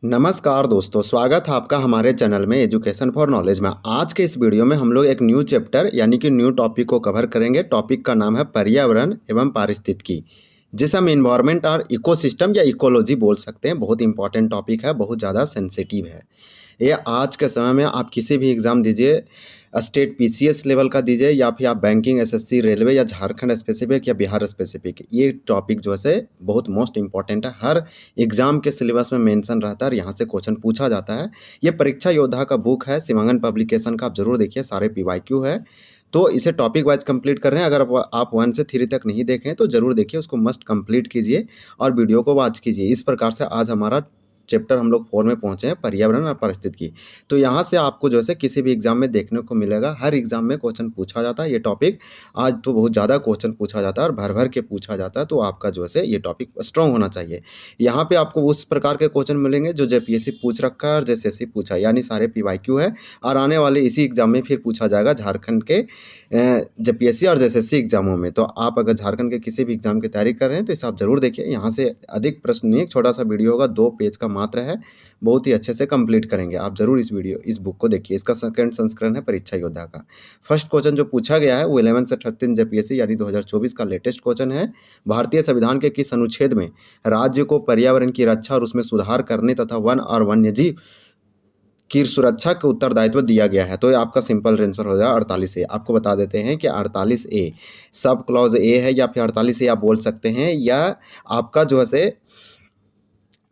नमस्कार दोस्तों, स्वागत है आपका हमारे चैनल में एजुकेशन फॉर नॉलेज में। आज के इस वीडियो में हम लोग एक न्यू चैप्टर यानी कि न्यू टॉपिक को कवर करेंगे। टॉपिक का नाम है पर्यावरण एवं पारिस्थितिकी, जिसे हम इन्वायरमेंट और इकोसिस्टम या इकोलॉजी बोल सकते हैं। बहुत इंपॉर्टेंट टॉपिक है, बहुत ज़्यादा सेंसिटिव है। ये आज के समय में आप किसी भी एग्ज़ाम दीजिए, स्टेट पीसीएस लेवल का दीजिए या फिर आप बैंकिंग, एसएससी, रेलवे या झारखंड स्पेसिफिक या बिहार स्पेसिफिक, ये टॉपिक जो है से बहुत मोस्ट इंपॉर्टेंट है। हर एग्ज़ाम के सिलेबस में मेंशन रहता है और यहाँ से क्वेश्चन पूछा जाता है। ये परीक्षा योद्धा का बुक है, सिमांगन पब्लिकेशन का, आप ज़रूर देखिए, सारे पीवाईक्यू है। तो इसे टॉपिक वाइज कंप्लीट कर रहे हैं। अगर आप 1 से 3 तक नहीं देखें तो ज़रूर देखिए, उसको मस्ट कंप्लीट कीजिए और वीडियो को वॉच कीजिए। इस प्रकार से आज हमारा चैप्टर हम लोग 4 में पहुँचे हैं, पर्यावरण और पारिस्थितिकी। तो यहाँ से आपको जो है किसी भी एग्ज़ाम में देखने को मिलेगा। हर एग्ज़ाम में क्वेश्चन पूछा जाता है। ये टॉपिक आज तो बहुत ज़्यादा क्वेश्चन पूछा जाता है और भर भर के पूछा जाता है। तो आपका जो है ये टॉपिक स्ट्रॉन्ग होना चाहिए। यहाँ पे आपको उस प्रकार के क्वेश्चन मिलेंगे जो जेपीएससी पूछ रखा है और जेएसएससी पूछा है, यानी सारे पीवाईक्यू है। और आने वाले इसी एग्ज़ाम में फिर पूछा जाएगा झारखंड के जेपीएससी और जेएसएससी एग्ज़ामों में। तो आप अगर झारखंड के किसी भी एग्ज़ाम की तैयारी कर रहे हैं तो इसे आप ज़रूर देखिए। यहाँ से अधिक प्रश्न नहीं, एक छोटा सा वीडियो होगा, 2 पेज का मात्र है, बहुत ही अच्छे से कंप्लीट करेंगे। आप ज़रूर इस बुक को देखिए। इसका सेकंड संस्करण है परीक्षा योद्धा का। फर्स्ट क्वेश्चन जो पूछा गया है वो 11 से 13 जेपीएससी यानी 2024 का लेटेस्ट क्वेश्चन है। भारतीय संविधान के किस अनुच्छेद में राज्य को पर्यावरण की रक्षा और उसमें सुधार करने तथा वन और वन्यजीव की सुरक्षा का उत्तरदायित्व दिया गया है? तो ये आपका सिंपल आंसर हो जाएगा 48 ए। आपको बता देते हैं कि 48 ए सब क्लॉज ए है या फिर 48 ए आप बोल सकते हैं, या आपका जो है से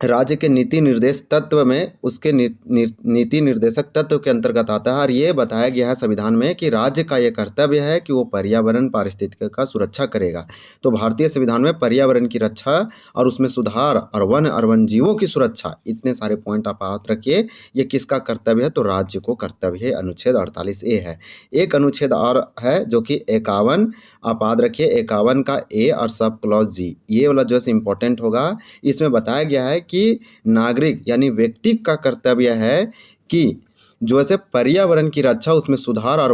राज्य के नीति निर्देश तत्व में उसके नीति निर्देशक तत्व के अंतर्गत आता है। और ये बताया गया है संविधान में कि राज्य का ये कर्तव्य है कि वो पर्यावरण पारिस्थितिकी का सुरक्षा करेगा। तो भारतीय संविधान में पर्यावरण की रक्षा और उसमें सुधार और वन जीवों की सुरक्षा, इतने सारे पॉइंट आप याद रखिए। ये किसका कर्तव्य है? तो राज्य को कर्तव्य है। अनुच्छेद 48 ए है। एक अनुच्छेद और है जो कि 51, आप याद रखिए, 51 का ए और सब क्लॉज जी, ये वाला जो है इंपॉर्टेंट होगा। इसमें बताया गया है कि नागरिक यानी व्यक्ति का कर्तव्य है कि जो है पर्यावरण की रक्षा, उसमें सुधार और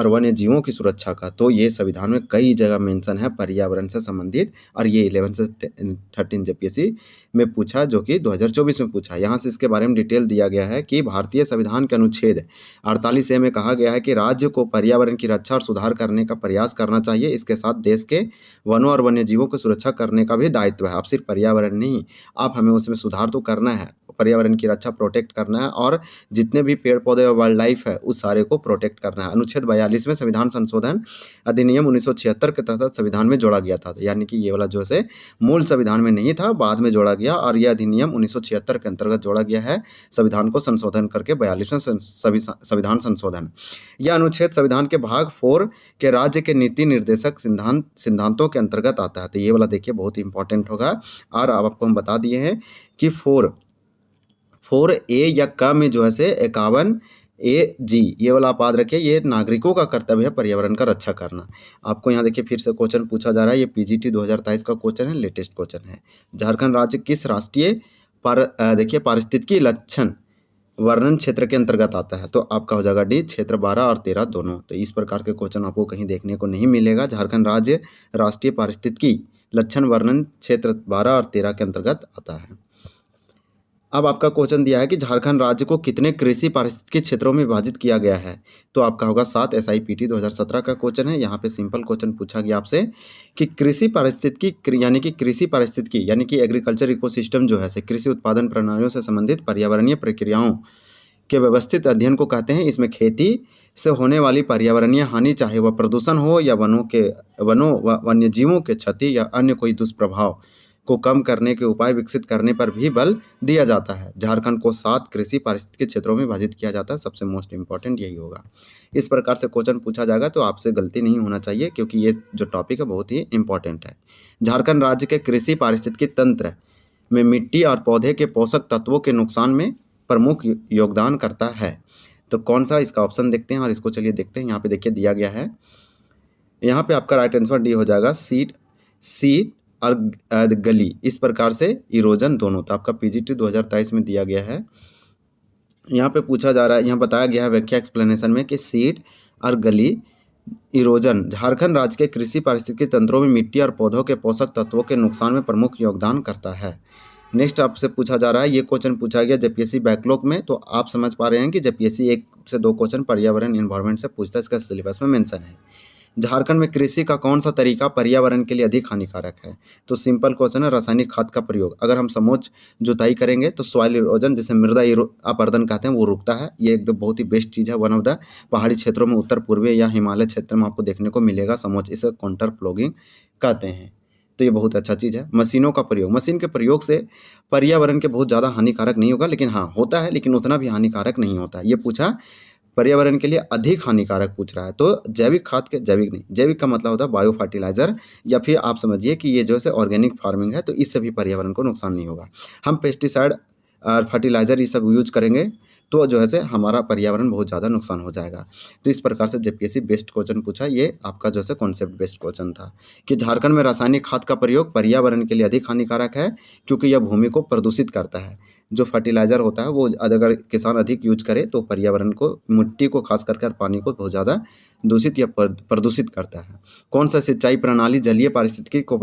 वन्य जीवों की सुरक्षा का। तो ये संविधान में कई जगह मेंशन है पर्यावरण से संबंधित। और ये 11 से 13 जेपीएससी में पूछा, जो कि 2024 में पूछा। यहाँ से इसके बारे में डिटेल दिया गया है कि भारतीय संविधान के अनुच्छेद 48 ए में कहा गया है कि राज्य को पर्यावरण की रक्षा और सुधार करने का प्रयास करना चाहिए। इसके साथ देश के वनों और वन्य जीवों की सुरक्षा करने का भी दायित्व है। आप सिर्फ पर्यावरण नहीं, आप हमें उसमें सुधार तो करना है, पर्यावरण की रक्षा प्रोटेक्ट करना है, और जितने भी पेड़ पौधे और वाइल्ड लाइफ है उस सारे को प्रोटेक्ट करना है। अनुच्छेद 42 में संविधान संशोधन अधिनियम 1976 के तहत संविधान में जोड़ा गया था। यानी कि ये वाला जो है मूल संविधान में नहीं था, बाद में जोड़ा गया, और यह अधिनियम 1976 के अंतर्गत जोड़ा गया है संविधान को संशोधन करके। 42वें संविधान संशोधन, यह अनुच्छेद संविधान के भाग 4 के राज्य के नीति निर्देशक सिद्धांतों के अंतर्गत आता है। तो ये वाला देखिए बहुत इंपॉर्टेंट होगा। और अब आपको हम बता दिए हैं कि 4 ए या क में जो है से 51 ए जी, ये वाला आप याद रखिए। ये नागरिकों का कर्तव्य है पर्यावरण का रक्षा करना। आपको यहाँ देखिए फिर से क्वेश्चन पूछा जा रहा है। ये पीजीटी 2023 का क्वेश्चन है, लेटेस्ट क्वेश्चन है। झारखंड राज्य किस राष्ट्रीय देखिए पारिस्थितिकी लक्षण वर्णन क्षेत्र के अंतर्गत आता है? तो आपका हो जाएगा डी, क्षेत्र 12 और 13 दोनों। तो इस प्रकार के क्वेश्चन आपको कहीं देखने को नहीं मिलेगा। झारखंड राज्य राष्ट्रीय पारिस्थितिकी लक्षण वर्णन क्षेत्र 12 और 13 के अंतर्गत आता है। अब आपका क्वेश्चन दिया है कि झारखंड राज्य को कितने कृषि पारिस्थितिकी क्षेत्रों में विभाजित किया गया है? तो आपका होगा 7। SIPT 2017 का क्वेश्चन है। यहाँ पे सिंपल क्वेश्चन पूछा गया आपसे कि कृषि पारिस्थितिकी यानी कि एग्रीकल्चर इकोसिस्टम जो है कृषि उत्पादन प्रणालियों से संबंधित पर्यावरणीय प्रक्रियाओं के व्यवस्थित अध्ययन को कहते हैं। इसमें खेती से होने वाली पर्यावरणीय हानि, चाहे वह प्रदूषण हो या वनों व वन्य जीवों के क्षति या अन्य कोई दुष्प्रभाव को कम करने के उपाय विकसित करने पर भी बल दिया जाता है। झारखंड को 7 कृषि पारिस्थितिकी क्षेत्रों में विभाजित किया जाता है। सबसे मोस्ट इंपॉर्टेंट यही होगा। इस प्रकार से क्वेश्चन पूछा जाएगा तो आपसे गलती नहीं होना चाहिए, क्योंकि ये जो टॉपिक है बहुत ही इंपॉर्टेंट है। झारखंड राज्य के कृषि पारिस्थितिकी तंत्र में मिट्टी और पौधे के पोषक तत्वों के नुकसान में प्रमुख योगदान करता है। तो कौन सा, इसका ऑप्शन देखते हैं और इसको चलिए देखते हैं। यहाँ पे देखिए दिया गया है, यहाँ पे आपका राइट आंसर डी हो जाएगा, सीड और गली, इस प्रकार से इरोजन दोनों। तो आपका पीजीटी 2023 में दिया गया है। यहाँ पे पूछा जा रहा है, यहाँ बताया गया है व्याख्या एक्सप्लेनेशन में कि सीड और गली इरोजन झारखंड राज्य के कृषि पारिस्थितिकी तंत्रों में मिट्टी और पौधों के पोषक तत्वों के नुकसान में प्रमुख योगदान करता है। नेक्स्ट आपसे पूछा जा रहा है, ये क्वेश्चन पूछा गया जेपीएससी बैकलॉग में, तो आप समझ पा रहे हैं कि जेपीएससी 1 से 2 क्वेश्चन पर्यावरण एनवायरनमेंट से पूछता है, इसका सिलेबस में मेंशन है। झारखंड में कृषि का कौन सा तरीका पर्यावरण के लिए अधिक हानिकारक है? तो सिंपल क्वेश्चन है, रासायनिक खाद का प्रयोग। अगर हम समोच्च जुताई करेंगे तो सॉइल इरोजन, जिसे मृदा अपरदन कहते हैं, वो रुकता है। ये एकदम बहुत ही बेस्ट चीज़ है। वन ऑफ द पहाड़ी क्षेत्रों में, उत्तर पूर्वी या हिमालय क्षेत्र में आपको देखने को मिलेगा समोच्च, इसे काउंटर प्लॉगिंग कहते हैं। तो ये बहुत अच्छा चीज़ है। मशीनों का प्रयोग, मशीन के प्रयोग से पर्यावरण के बहुत ज़्यादा हानिकारक नहीं होगा, लेकिन हाँ होता है, लेकिन उतना भी हानिकारक नहीं होता है। ये पूछा पर्यावरण के लिए अधिक हानिकारक पूछ रहा है। तो जैविक खाद के, जैविक नहीं, जैविक का मतलब होता है बायो फर्टिलाइजर, या फिर आप समझिए कि ये जो है ऑर्गेनिक फार्मिंग है, तो इससे भी पर्यावरण को नुकसान नहीं होगा। हम पेस्टिसाइड और फर्टिलाइजर ये सब यूज करेंगे तो जो है हमारा पर्यावरण बहुत ज़्यादा नुकसान हो जाएगा। तो इस प्रकार से जेपीएससी बेस्ट क्वेश्चन पूछा। ये आपका जो है कॉन्सेप्ट बेस्ड क्वेश्चन था कि झारखंड में रासायनिक खाद का प्रयोग पर्यावरण के लिए अधिक हानिकारक है, क्योंकि यह भूमि को प्रदूषित करता है। जो फर्टिलाइज़र होता है वो अगर किसान अधिक यूज करे तो पर्यावरण को, मिट्टी को, खास करके पानी को बहुत ज़्यादा दूषित या प्रदूषित करता है। कौन सा सिंचाई प्रणाली जलीय पारिस्थितिकी को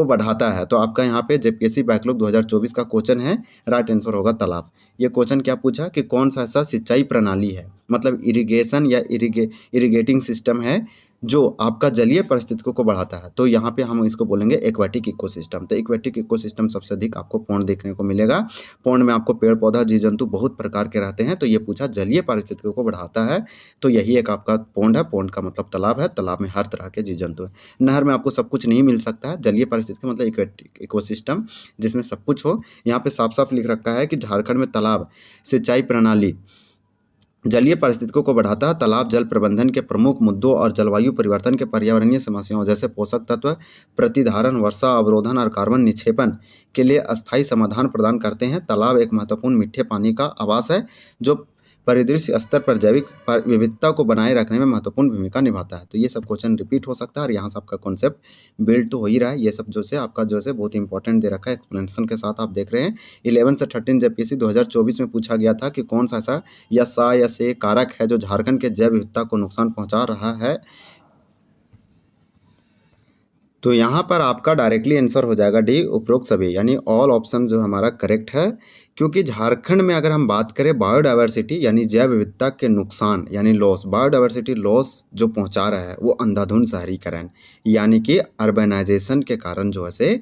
बढ़ाता है? तो आपका यहाँ पे जेपीएससी बैकलॉग 2024 का क्वेश्चन है। राइट आंसर होगा तालाब। ये क्वेश्चन क्या पूछा कि कौन सा ऐसा सिंचाई प्रणाली है, मतलब इरिगेशन या इरिगेटिंग सिस्टम है जो आपका जलीय परिस्थितियों को बढ़ाता है। तो यहाँ पे हम इसको बोलेंगे एक्वेटिक इकोसिस्टम। तो एक्वेटिक इकोसिस्टम सबसे अधिक आपको पौंड देखने को मिलेगा। पौंड में आपको पेड़ पौधा, जीव जंतु बहुत प्रकार के रहते हैं। तो ये पूछा जलीय पारिस्थितिकों को बढ़ाता है, तो यही एक आपका पौंड है। पौंड का मतलब तालाब है, तालाब में हर तरह के जीव जंतु है। नहर में आपको सब कुछ नहीं मिल सकता है। जलीय पारिस्थितिकी मतलब एक्वेटिक इकोसिस्टम जिसमें सब कुछ हो। यहाँ पे साफ साफ लिख रखा है कि झारखंड में तालाब सिंचाई प्रणाली जलीय पारिस्थितिकों को बढ़ाता है। तालाब जल प्रबंधन के प्रमुख मुद्दों और जलवायु परिवर्तन के पर्यावरणीय समस्याओं जैसे पोषक तत्व प्रतिधारण, वर्षा अवरोधन और कार्बन निक्षेपण के लिए अस्थायी समाधान प्रदान करते हैं। तालाब एक महत्वपूर्ण मीठे पानी का आवास है जो परिदृश्य स्तर पर जैविक विविधता को बनाए रखने में महत्वपूर्ण भूमिका निभाता है। तो ये सब क्वेश्चन रिपीट हो सकता है और यहाँ से आपका कॉन्सेप्ट बिल्ड तो हो ही रहा है। ये सब जो है आपका जो है बहुत इंपॉर्टेंट दे रखा है, एक्सप्लेनेशन के साथ आप देख रहे हैं। 11 से 13 जेपीएससी 2024 में पूछा गया था कि कौन सा ऐसा या सा या से कारक है जो झारखंड के जैव विविधता को नुकसान पहुंचा रहा है। तो यहाँ पर आपका डायरेक्टली आंसर हो जाएगा डी, उपरोक्त सभी, यानी ऑल ऑप्शन जो हमारा करेक्ट है। क्योंकि झारखंड में अगर हम बात करें बायोडायवर्सिटी यानी जैव विविधता के नुकसान यानी लॉस, बायोडायवर्सिटी लॉस जो पहुँचा रहा है वो अंधाधुंध शहरीकरण यानी कि अर्बनाइजेशन के कारण जो है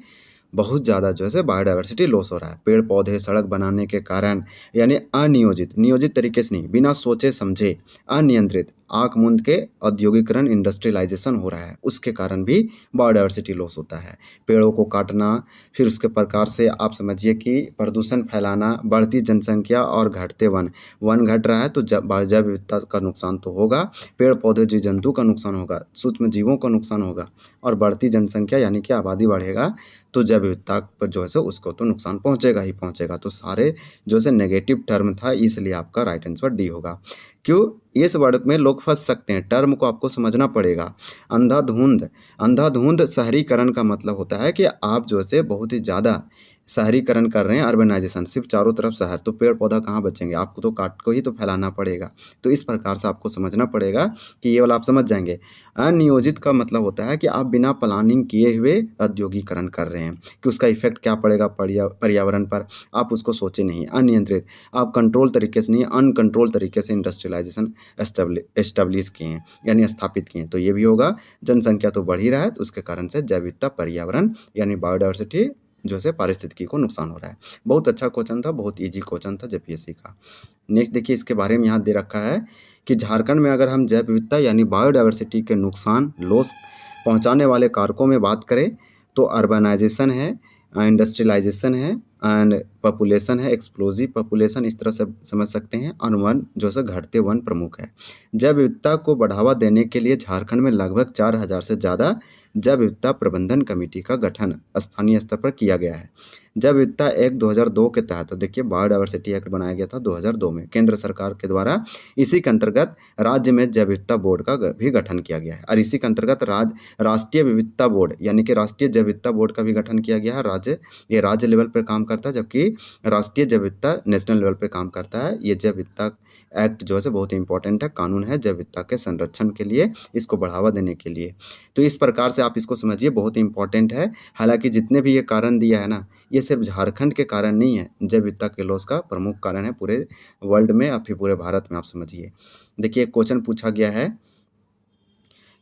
बहुत ज़्यादा जो है बायोडायवर्सिटी लॉस हो रहा है। पेड़ पौधे सड़क बनाने के कारण, यानी नियोजित तरीके से नहीं, बिना सोचे समझे, अनियंत्रित आंख मूंद के औद्योगिकरण, इंडस्ट्रियलाइजेशन हो रहा है, उसके कारण भी बायोडायवर्सिटी लॉस होता है। पेड़ों को काटना, फिर उसके प्रकार से आप समझिए कि प्रदूषण फैलाना, बढ़ती जनसंख्या और घटते वन घट रहा है तो जैव विविधता का नुकसान तो होगा, पेड़ पौधे जीव जंतु का नुकसान होगा, सूक्ष्म जीवों का नुकसान होगा, और बढ़ती जनसंख्या यानी कि आबादी बढ़ेगा तो जैव विविधता पर जो है उसको तो नुकसान पहुंचेगा ही पहुंचेगा। तो सारे जो है नेगेटिव टर्म था, इसलिए आपका राइट आंसर डी होगा। क्यों? इस वर्ड में लोग फंस सकते हैं, टर्म को आपको समझना पड़ेगा। अंधाधुंध शहरीकरण का मतलब होता है कि आप जो है बहुत ही ज़्यादा शहरीकरण कर रहे हैं, अर्बनाइजेशन, सिर्फ चारों तरफ शहर, तो पेड़ पौधा कहाँ बचेंगे, आपको तो काट को ही तो फैलाना पड़ेगा। तो इस प्रकार से आपको समझना पड़ेगा कि ये वाला आप समझ जाएंगे। अनियोजित का मतलब होता है कि आप बिना प्लानिंग किए हुए औद्योगिकरण कर रहे हैं कि उसका इफेक्ट क्या पड़ेगा पर्यावरण पर, आप उसको सोचे नहीं। अनियंत्रित, आप कंट्रोल तरीके से नहीं, अनकंट्रोल तरीके से इंडस्ट्रियलाइजेशन एस्टेब्लिश किए हैं यानी स्थापित किए हैं, तो ये भी होगा। जनसंख्या तो बढ़ ही रहा है तो उसके कारण से जैव विविधता, पर्यावरण यानी बायोडायवर्सिटी जो है पारिस्थितिकी को नुकसान हो रहा है। बहुत अच्छा क्वेश्चन था, बहुत इजी क्वेश्चन था जेपीएससी का। नेक्स्ट देखिए, इसके बारे में यहाँ दे रखा है कि झारखंड में अगर हम जैव विविधता यानी बायोडायवर्सिटी के नुकसान, लॉस पहुँचाने वाले कारकों में बात करें तो अर्बनाइजेशन है, इंडस्ट्रियलाइजेशन है एंड पॉपुलेशन है, एक्सप्लोजिव पॉपुलेशन, इस तरह से समझ सकते हैं। और वन जो है घटते वन प्रमुख है। जैव विविधता को बढ़ावा देने के लिए झारखंड में लगभग 4000 से ज़्यादा जैव विविधता प्रबंधन कमेटी का गठन स्थानीय स्तर पर किया गया है। जैव विविधता एक्ट 2002 के तहत, तो देखिए बायोडायवर्सिटी एक्ट बनाया गया था 2002 में केंद्र सरकार के द्वारा। इसी के अंतर्गत राज्य में जैव विविधता बोर्ड का भी गठन किया गया है और इसी के अंतर्गत राष्ट्रीय विविधता बोर्ड यानी कि राष्ट्रीय जैव विविधता बोर्ड का भी गठन किया गया है। ये राज्य लेवल पर काम करता है, जबकि राष्ट्रीय जैव विविधता नेशनल लेवल पर काम करता है। ये जैव विविधता एक्ट जो है बहुत इंपॉर्टेंट है, कानून है जैव विविधता के संरक्षण के लिए, इसको बढ़ावा देने के लिए। तो इस प्रकार से आप इसको समझिए, बहुत इंपॉर्टेंट है। हालांकि जितने भी ये कारण दिया है ना, ये सिर्फ झारखंड के कारण नहीं है, जैव विविधता के लॉस का प्रमुख कारण है पूरे वर्ल्ड में या फिर पूरे भारत में, आप समझिए। देखिए क्वेश्चन पूछा गया है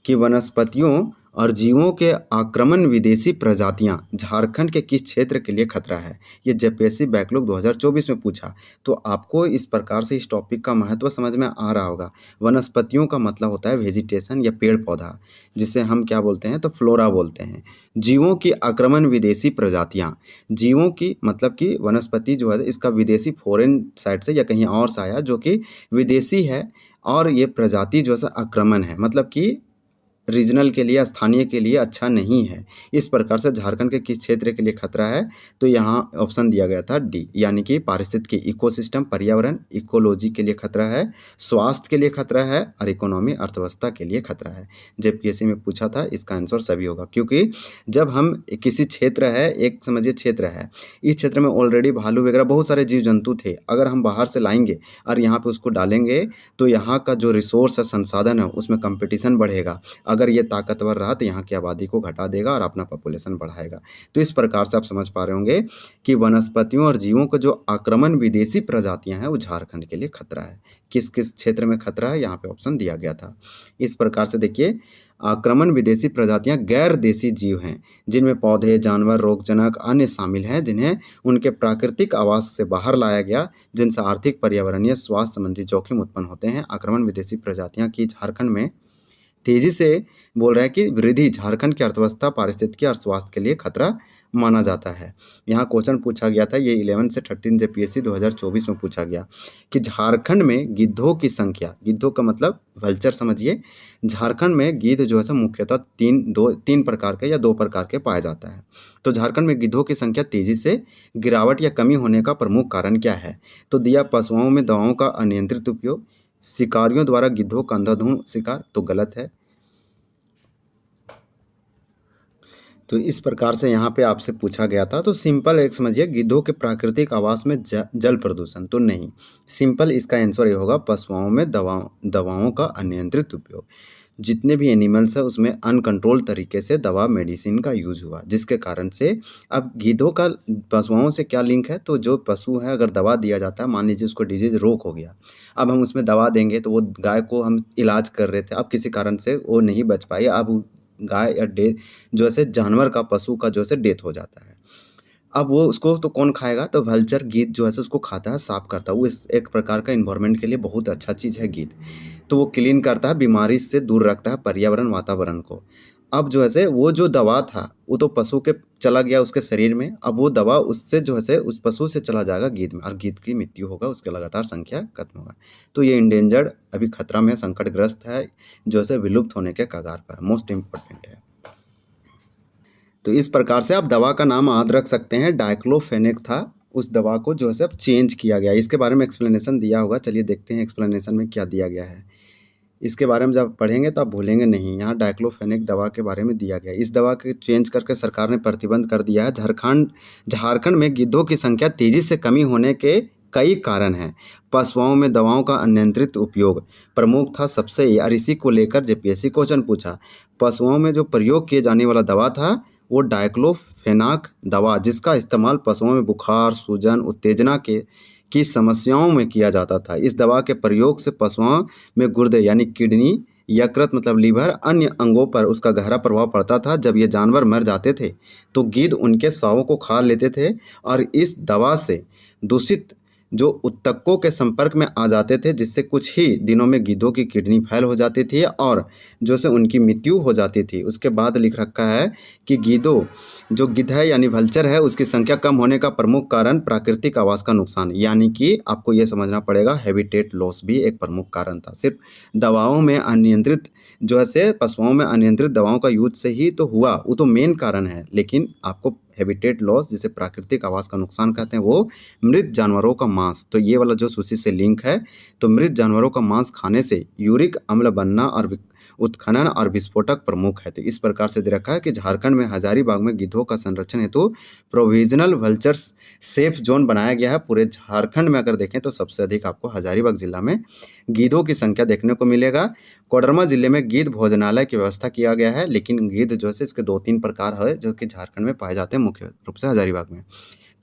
कि वनस्पतियों और जीवों के आक्रमण विदेशी प्रजातियां झारखंड के किस क्षेत्र के लिए खतरा है। ये जेपीएससी बैकलॉग 2024 में पूछा। तो आपको इस प्रकार से इस टॉपिक का महत्व समझ में आ रहा होगा। वनस्पतियों का मतलब होता है वेजिटेशन या पेड़ पौधा, जिसे हम क्या बोलते हैं तो फ्लोरा बोलते हैं। जीवों की आक्रमण विदेशी प्रजातियां, जीवों की मतलब कि वनस्पति जो है इसका विदेशी फॉरेन साइड से या कहीं और से आया जो कि विदेशी है, और ये प्रजाति जो है आक्रमण है, मतलब कि रीजनल के लिए, स्थानीय के लिए अच्छा नहीं है। इस प्रकार से झारखंड के किस क्षेत्र के लिए खतरा है, तो यहाँ ऑप्शन दिया गया था डी, यानी कि पारिस्थितिकी, इकोसिस्टम, पर्यावरण, इकोलॉजी के लिए खतरा है, स्वास्थ्य के लिए खतरा है और इकोनॉमी, अर्थव्यवस्था के लिए खतरा है। जेपीएससी में पूछा था, इसका आंसर सभी होगा, क्योंकि जब हम किसी क्षेत्र है, एक समझिए क्षेत्र है, इस क्षेत्र में ऑलरेडी भालू वगैरह बहुत सारे जीव जंतु थे, अगर हम बाहर से लाएंगे और यहाँ पे उसको डालेंगे तो यहाँ का जो रिसोर्स है, संसाधन है, उसमें कंपटीशन बढ़ेगा। अगर ये ताकतवर रहा तो यहाँ की आबादी को घटा देगा और अपना पॉपुलेशन बढ़ाएगा। तो इस प्रकार से आप समझ पा रहे होंगे कि वनस्पतियों और जीवों का जो आक्रमण विदेशी प्रजातियां हैं वो झारखंड के लिए खतरा है। किस किस क्षेत्र में खतरा है, यहाँ पे ऑप्शन दिया गया था। इस प्रकार से देखिए, आक्रमण विदेशी प्रजातियां गैर देशी जीव हैं जिनमें पौधे, जानवर, रोगजनक अन्य शामिल हैं, जिन्हें उनके प्राकृतिक आवास से बाहर लाया गया, जिनसे आर्थिक, पर्यावरणीय, स्वास्थ्य संबंधी जोखिम उत्पन्न होते हैं। आक्रमण विदेशी प्रजातियां की झारखंड में तेजी से बोल रहा है कि वृद्धि झारखंड की अर्थव्यवस्था, पारिस्थितिकी और स्वास्थ्य के लिए खतरा माना जाता है। यहाँ क्वेश्चन पूछा गया था, ये 11 से 13 जेपीएससी 2024 में पूछा गया कि झारखंड में गिद्धों की संख्या, गिद्धों का मतलब वल्चर समझिए, झारखंड में गिद्ध जो है मुख्यतः तीन प्रकार के या दो प्रकार के पाया जाता है। तो झारखंड में गिद्धों की संख्या तेजी से गिरावट या कमी होने का प्रमुख कारण क्या है। तो दिया पशुओं में दवाओं का अनियंत्रित उपयोग, शिकारियों द्वारा गिद्धों का अंधाधुंध शिकार, तो गलत है। तो इस प्रकार से यहाँ पे आपसे पूछा गया था, तो सिंपल एक समझिए, गिद्धों के प्राकृतिक आवास में जल प्रदूषण, तो नहीं, सिंपल इसका आंसर ये होगा पशुओं में दवाओं का अनियंत्रित उपयोग। जितने भी एनिमल्स है उसमें अनकंट्रोल तरीके से दवा, मेडिसिन का यूज हुआ, जिसके कारण से अब गिद्धों का पशुओं से क्या लिंक है, तो जो पशु है अगर दवा दिया जाता है, मान लीजिए उसको डिजीज रोग हो गया, अब हम उसमें दवा देंगे तो वो गाय को हम इलाज कर रहे थे, अब किसी कारण से वो नहीं बच पाई, अब गाय या जो है जानवर का, पशु का जो है डेथ हो जाता है। अब वो उसको तो कौन खाएगा, तो वल्चर, गिद्ध जो है उसको खाता है, साफ करता है। वो इस एक प्रकार का इन्वायरमेंट के लिए बहुत अच्छा चीज़ है गिद्ध। तो वो क्लीन करता है, बीमारी से दूर रखता है पर्यावरण, वातावरण को। अब जो है वो जो दवा था वो तो पशु के चला गया उसके शरीर में, अब वो दवा उससे जो है उस पशु से चला जाएगा गिद्ध में, और गिद्ध की मृत्यु होगा, उसके लगातार संख्या खत्म होगा। तो ये इंडेंजर्ड, अभी खतरा में, संकटग्रस्त है, जो है विलुप्त होने के कगार पर, मोस्ट इम्पोर्टेंट है। तो इस प्रकार से आप दवा का नाम याद रख सकते हैं, डाइक्लोफेनेक था, उस दवा को जो है चेंज किया गया। इसके बारे में एक्सप्लेनेशन दिया होगा, चलिए देखते हैं एक्सप्लेनेशन में क्या दिया गया है। इसके बारे में जब पढ़ेंगे तो आप भूलेंगे नहीं। यहाँ डाइक्लोफेनेक दवा के बारे में दिया गया, इस दवा के चेंज करके सरकार ने प्रतिबंध कर दिया है। झारखंड में गिद्धों की संख्या तेजी से कमी होने के कई कारण हैं। पशुओं में दवाओं का अनियंत्रित उपयोग प्रमुख था सबसे, और इसी को लेकर जेपीएससी क्वेश्चन पूछा। पशुओं में जो प्रयोग किए जाने वाला दवा था वो डाइक्लोफेनाक दवा, जिसका इस्तेमाल पशुओं में बुखार, सूजन, उत्तेजना की समस्याओं में किया जाता था। इस दवा के प्रयोग से पशुओं में गुर्दे यानी किडनी, यकृत मतलब लीवर, अन्य अंगों पर उसका गहरा प्रभाव पड़ता था। जब ये जानवर मर जाते थे तो गिद्ध उनके शवों को खा लेते थे, और इस दवा से दूषित जो उत्तकों के संपर्क में आ जाते थे, जिससे कुछ ही दिनों में गिद्धों की किडनी फेल हो जाती थी और जो से उनकी मृत्यु हो जाती थी। उसके बाद लिख रखा है कि जो गिद्ध है यानी वल्चर है, उसकी संख्या कम होने का प्रमुख कारण प्राकृतिक आवास का नुकसान, यानी कि आपको ये समझना पड़ेगा हैबिटेट लॉस भी एक प्रमुख कारण था। सिर्फ दवाओं में अनियंत्रित जो है पशुओं में अनियंत्रित दवाओं का यूज से ही तो हुआ, वो तो मेन कारण है, लेकिन आपको हैबिटेट लॉस, जिसे प्राकृतिक आवास का नुकसान कहते हैं, वो मृत जानवरों का मांस, तो ये वाला जो सूची से लिंक है, तो मृत जानवरों का मांस खाने से यूरिक अम्ल बनना और उत्खनन और विस्फोटक प्रमुख है। तो इस प्रकार से दे रखा है कि झारखंड में हजारीबाग में गिद्धों का संरक्षण हेतु प्रोविजनल वल्चर्स सेफ जोन बनाया गया है। पूरे झारखंड में अगर देखें तो सबसे अधिक आपको हजारीबाग जिला में गिद्धों की संख्या देखने को मिलेगा। कोडरमा जिले में गिद्ध भोजनालय की व्यवस्था किया गया है, लेकिन गिद्ध जो है इसके 2-3 प्रकार है जो कि झारखंड में पाए जाते हैं, मुख्य रूप से हजारीबाग में।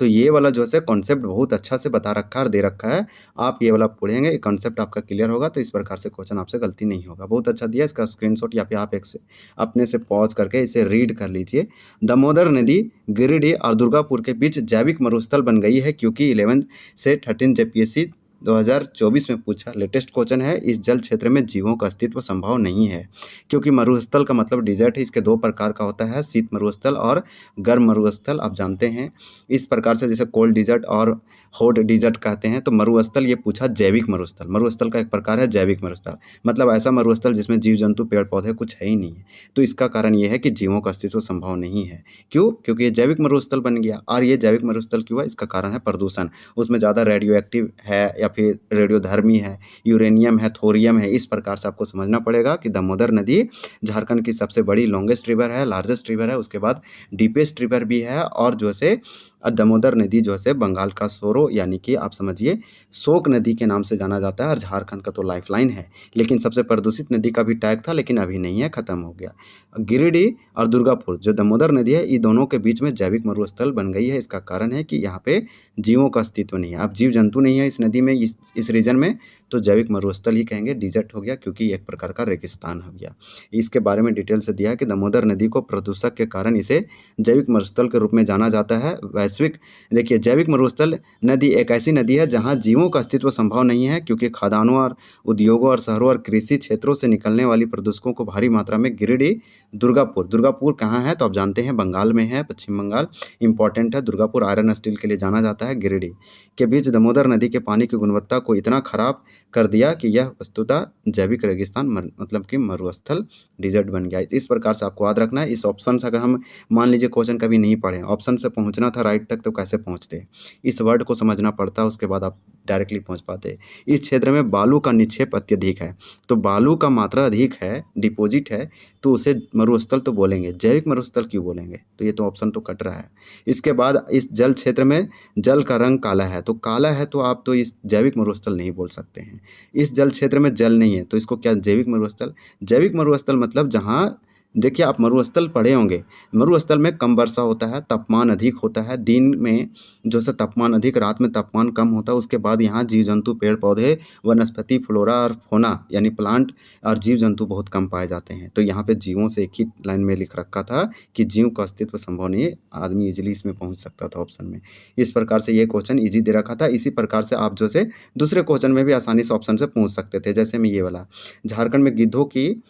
तो ये वाला जो है कॉन्सेप्ट बहुत अच्छा से बता रखा है और दे रखा है। आप ये वाला पढ़ेंगे, कॉन्सेप्ट आपका क्लियर होगा तो इस प्रकार से क्वेश्चन आपसे गलती नहीं होगा। बहुत अच्छा दिया, इसका स्क्रीनशॉट या फिर आप एक से अपने से पॉज करके इसे रीड कर लीजिए। दामोदर नदी गिरिडीह और दुर्गापुर के बीच जैविक मरुस्थल बन गई है क्योंकि 11 से 13 जेपीएससी 2024 में पूछा लेटेस्ट क्वेश्चन है। इस जल क्षेत्र में जीवों का अस्तित्व संभव नहीं है क्योंकि मरुस्थल का मतलब डिजर्ट है। इसके दो प्रकार का होता है, शीत मरुस्थल और गर्म मरुस्थल। आप जानते हैं इस प्रकार से, जैसे कोल्ड डिजर्ट और हॉट डिजर्ट कहते हैं। तो मरुस्थल ये पूछा जैविक मरुस्थल, मरुस्थल का एक प्रकार है जैविक मरुस्थल, मतलब ऐसा मरुस्थल जिसमें जीव जंतु पेड़ पौधे कुछ है ही नहीं है। तो इसका कारण ये है कि जीवों का अस्तित्व संभव नहीं है। क्यों? क्योंकि ये जैविक मरुस्थल बन गया। और ये जैविक मरुस्थल क्यों है? इसका कारण है प्रदूषण। उसमें ज़्यादा रेडियो एक्टिव है या फिर रेडियोधर्मी है, यूरेनियम है, थोरियम है। इस प्रकार से आपको समझना पड़ेगा कि दामोदर नदी झारखंड की सबसे बड़ी लॉन्गेस्ट रिवर है, लार्जेस्ट रिवर है, उसके बाद डीपेस्ट रिवर भी है। और जो है दामोदर नदी जो है बंगाल का सोरो यानी कि आप समझिए शोक नदी के नाम से जाना जाता है और झारखंड का तो लाइफलाइन है। लेकिन सबसे प्रदूषित नदी का भी टैग था, लेकिन अभी नहीं है, ख़त्म हो गया। गिरिडीह और दुर्गापुर जो दामोदर नदी है, ये दोनों के बीच में जैविक मरुस्थल बन गई है। इसका कारण है कि यहाँ पे जीवों का अस्तित्व नहीं है। अब जीव जंतु नहीं है इस नदी में, इस रीजन में, तो जैविक मरुस्थल ही कहेंगे। डिजर्ट हो गया क्योंकि एक प्रकार का रेगिस्तान हो गया। इसके बारे में डिटेल से दिया है कि दामोदर नदी को प्रदूषक के कारण इसे जैविक मरुस्थल के रूप में जाना जाता है। वैश्विक देखिए, जैविक मरुस्थल नदी एक ऐसी नदी है जहाँ जीवों का अस्तित्व संभव नहीं है क्योंकि खदानों और उद्योगों और शहरों और कृषि क्षेत्रों से निकलने वाली प्रदूषकों को भारी मात्रा में गिरिडीह दुर्गापुर कहाँ है? तो आप जानते हैं बंगाल में है, पश्चिम बंगाल। इंपॉर्टेंट है, दुर्गापुर आयरन स्टील के लिए जाना जाता है। गिरिडीह के बीच दामोदर नदी के पानी की गुणवत्ता को इतना खराब कर दिया कि यह वस्तुतः जैविक रेगिस्तान मतलब कि मरुस्थल डिजर्ट बन गया। इस प्रकार से आपको याद रखना है। इस ऑप्शन से अगर हम मान लीजिए क्वेश्चन कभी नहीं पढ़े, ऑप्शन से पहुंचना था राइट तक, तो कैसे पहुंचते? इस वर्ड को समझना पड़ता है, उसके बाद आप डायरेक्टली पहुंच पाते। इस क्षेत्र में बालू का निक्षेप अत्यधिक है, तो बालू का मात्रा अधिक है, डिपॉजिट है, तो उसे मरुस्थल तो बोलेंगे, जैविक मरुस्थल क्यों बोलेंगे? तो ये तो ऑप्शन तो कट रहा है। इसके बाद इस जल क्षेत्र में जल का रंग काला है, तो काला है तो आप तो इस जैविक मरुस्थल नहीं बोल सकते हैं। इस जल क्षेत्र में जल नहीं है तो इसको क्या जैविक मरुस्थल? जैविक मरुस्थल मतलब जहाँ, देखिए आप मरुस्थल पढ़े होंगे, मरुस्थल में कम वर्षा होता है, तापमान अधिक होता है, दिन में जो है तापमान अधिक, रात में तापमान कम होता है। उसके बाद यहाँ जीव जंतु, पेड़ पौधे, वनस्पति, फ्लोरा और फोना यानी प्लांट और जीव जंतु बहुत कम पाए जाते हैं। तो यहाँ पे जीवों से एक ही लाइन में लिख रखा था कि जीव का अस्तित्व संभव नहीं है, आदमी इजिली इसमें पहुँच सकता था ऑप्शन में। इस प्रकार से ये क्वेश्चन ईजी दे रखा था। इसी प्रकार से आप जो से दूसरे क्वेश्चन में भी आसानी से ऑप्शन से पहुँच सकते थे। जैसे में ये वाला, झारखंड में गिद्धों की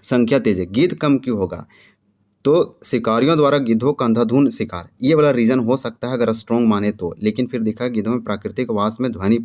संख्या तेज है, गिद्ध कम क्यों होगा? तो शिकारियों द्वारा गिद्धों का अंधाधुंध शिकार, ये वाला रीज़न हो सकता है अगर स्ट्रॉन्ग माने तो। लेकिन फिर देखा गिद्धों में प्राकृतिक वास में ध्वनि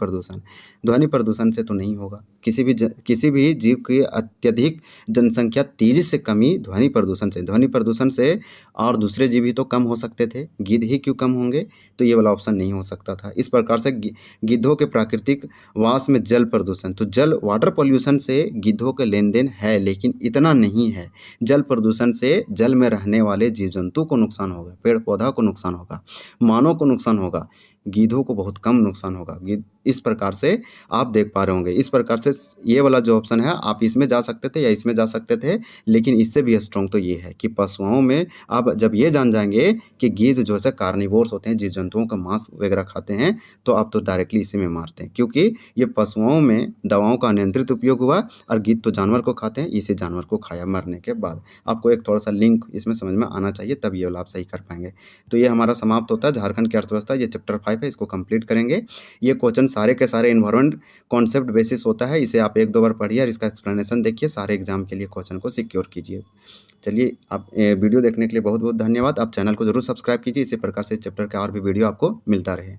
प्रदूषण से तो नहीं होगा। किसी भी जीव की अत्यधिक जनसंख्या तेजी से कमी ध्वनि प्रदूषण से और दूसरे जीव ही तो कम हो सकते थे, गिद्ध ही क्यों कम होंगे? तो ये वाला ऑप्शन नहीं हो सकता था। इस प्रकार से गिद्धों के प्राकृतिक वास में जल प्रदूषण, तो जल वाटर पॉल्यूशन से गिद्धों के लेन देन है लेकिन इतना नहीं है। जल प्रदूषण से जल में रहने वाले जीव जंतु को नुकसान होगा, पेड़ पौधा को नुकसान होगा, मानव को नुकसान होगा, गिद्धों को बहुत कम नुकसान होगा। इस प्रकार से आप देख पा रहे होंगे। इस प्रकार से ये वाला जो ऑप्शन है, आप इसमें जा सकते थे या इसमें जा सकते थे, लेकिन इससे भी स्ट्रॉन्ग तो ये है कि पशुओं में आप जब ये जान जाएंगे कि गिद्ध जो है कार्निवोर्स होते हैं, जीव जंतुओं का मांस वगैरह खाते हैं, तो आप तो डायरेक्टली इसी में मारते हैं क्योंकि ये पशुओं में दवाओं का अनियंत्रित उपयोग हुआ और गिद्ध तो जानवर को खाते हैं, इसी जानवर को खाया मरने के बाद। आपको एक थोड़ा सा लिंक इसमें समझ में आना चाहिए, तब ये वाला आप सही कर पाएंगे। तो ये हमारा समाप्त होता है झारखंड की अर्थव्यवस्था, ये चैप्टर 5 है, इसको कंप्लीट करेंगे। ये क्वेश्चन सारे के सारे इन्वायरमेंट कॉन्सेप्ट बेसिस होता है, इसे आप 1-2 बार पढ़िए और इसका एक्सप्लेनेशन देखिए, सारे एग्जाम के लिए क्वेश्चन को सिक्योर कीजिए। चलिए, आप वीडियो देखने के लिए बहुत बहुत धन्यवाद। आप चैनल को जरूर सब्सक्राइब कीजिए, इसी प्रकार से इस चैप्टर का और भी वीडियो आपको मिलता रहे।